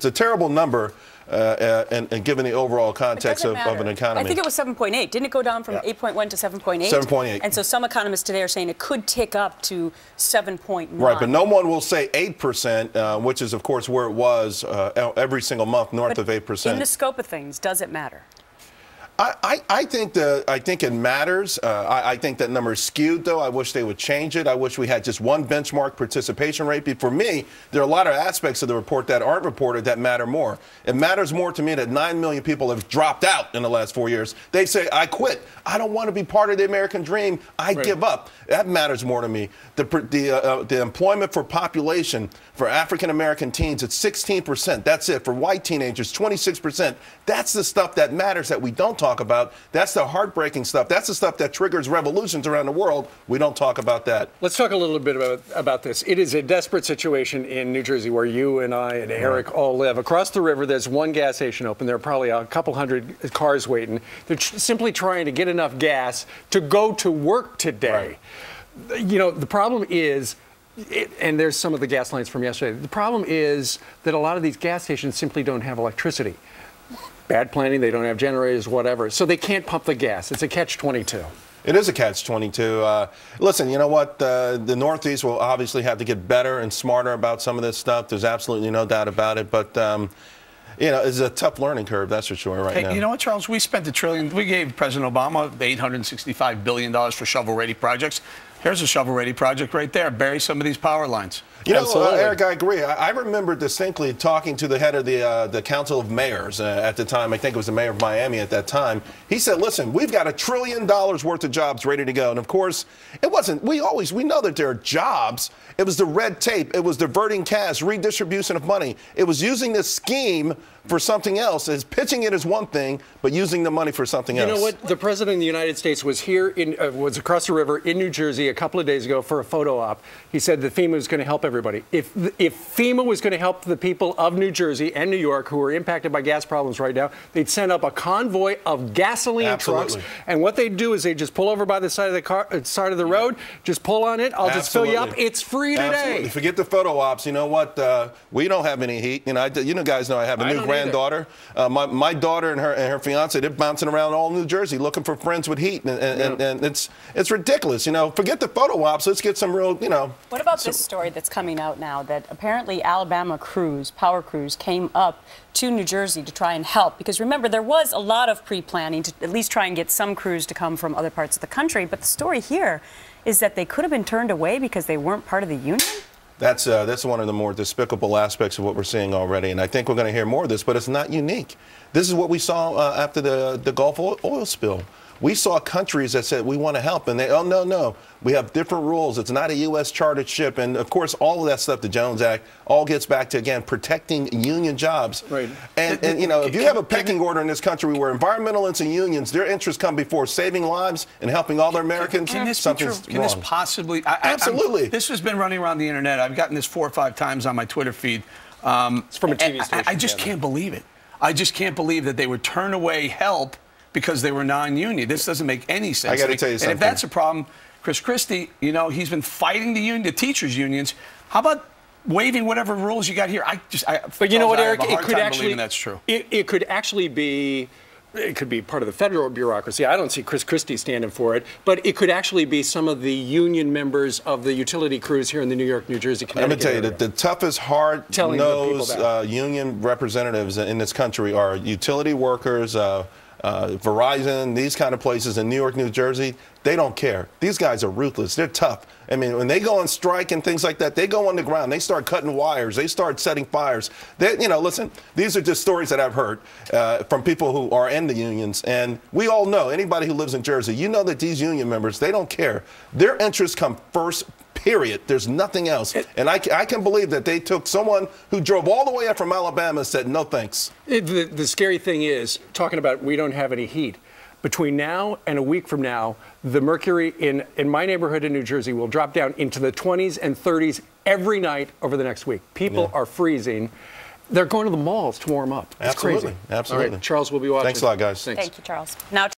It's a terrible number. And given the overall context of an economy. I think it was 7.8. Didn't it go down from 8.1 to 7.8? 7.8. And so some economists today are saying it could tick up to 7.9. Right, but no one will say 8%, which is, of course, where it was every single month, north of 8%. In the scope of things, does it matter? I think it matters. I think that number is skewed, though. I wish they would change it. I wish we had just one benchmark participation rate. But for me, there are a lot of aspects of the report that aren't reported that matter more. It matters more to me that 9 million people have dropped out in the last 4 years. They say, I quit. I don't want to be part of the American dream. I give up. That matters more to me. The employment for population for African-American teens, it's 16%. That's it. For white teenagers, 26%. That's the stuff that matters that we don't talk about. That's the heartbreaking stuff. That's the stuff that triggers revolutions around the world. We don't talk about that. Let's talk a little bit about this. It is a desperate situation in New Jersey where you and I and Eric all live. Across the river, there's one gas station open. There are probably a couple hundred cars waiting. They're simply trying to get enough gas to go to work today. Right. You know, the problem is, and there's some of the gas lines from yesterday, the problem is that a lot of these gas stations simply don't have electricity. Bad planning, they don't have generators, whatever. So they can't pump the gas. It's a catch-22. It is a catch-22. Listen, you know what? The Northeast will obviously have to get better and smarter about some of this stuff. There's absolutely no doubt about it. But, you know, it's a tough learning curve, that's for sure, now. You know what, Charles? We spent $1 trillion. We gave President Obama $865 billion for shovel-ready projects. Here's a shovel-ready project right there. Bury some of these power lines. You know, Eric, I agree. I remember distinctly talking to the head of the Council of Mayors at the time. I think it was the mayor of Miami at that time. He said, listen, we've got $1 trillion worth of jobs ready to go. And, of course, it wasn't. We know that there are jobs. It was the red tape. It was diverting cash, redistribution of money. It was using this scheme for something else. It's pitching it as one thing, but using the money for something else. You know what? The President of the United States was here, was across the river in New Jersey a couple of days ago for a photo op. He said that FEMA was going to help everybody. If FEMA was going to help the people of New Jersey and New York who are impacted by gas problems right now, they'd send up a convoy of gasoline trucks. And what they'd do is they just pull over by the side of the road, just pull on it. I'll just fill you up. It's free today. Absolutely. Forget the photo ops. You know what? We don't have any heat. You know, guys know I have a new granddaughter. My daughter and her fiance, they're bouncing around all New Jersey looking for friends with heat, and it's ridiculous. You know, forget the photo ops. Let's get some real, you know. What about this story that's coming out now that apparently Alabama power crews came up to New Jersey to try and help? Because remember, there was a lot of pre-planning to at least try and get some crews to come from other parts of the country. But the story here is that they could have been turned away because they weren't part of the union. That's one of the more despicable aspects of what we're seeing already, and I think we're going to hear more of this, but it's not unique. This is what we saw after the Gulf oil spill. We saw countries that said, we want to help, and they, oh, no, we have different rules. It's not a U.S. chartered ship, and, of course, all of that stuff, the Jones Act, all gets back to, again, protecting union jobs. Right. And you know, if you have a pecking order in this country where environmentalists and unions, their interests come before saving lives and helping all their Americans, can this be true? Can this possibly? Absolutely. This has been running around the Internet. I've gotten this 4 or 5 times on my Twitter feed. It's from a TV station. I just can't believe it. I just can't believe that they would turn away help because they were non-union. This doesn't make any sense. I got to tell you something. And if that's a problem, Chris Christie, you know, he's been fighting the teachers' unions. How about waiving whatever rules you got here? But you know what, Eric? It could actually. That's true. It could actually be. It could be part of the federal bureaucracy. I don't see Chris Christie standing for it, but it could actually be some of the union members of the utility crews here in the New York, New Jersey, Connecticut. Let me tell you that the toughest, hard-nosed union representatives in this country are utility workers, Verizon, these kind of places in New York, New Jersey. They don't care. These guys are ruthless. They're tough. I mean, when they go on strike and things like that, they go on the ground. They start cutting wires. They start setting fires. You know, listen, these are just stories that I've heard from people who are in the unions. And we all know, anybody who lives in Jersey, you know that these union members, they don't care. Their interests come first, period. There's nothing else. And I can believe that they took someone who drove all the way up from Alabama and said, no thanks. The scary thing is, talking about we don't have any heat. Between now and a week from now, the mercury in my neighborhood in New Jersey will drop down into the 20s and 30s every night over the next week. People are freezing. They're going to the malls to warm up. It's Absolutely. crazy. Absolutely. All right, Charles will be watching. Thanks a lot, guys. Thank you, Charles. Now.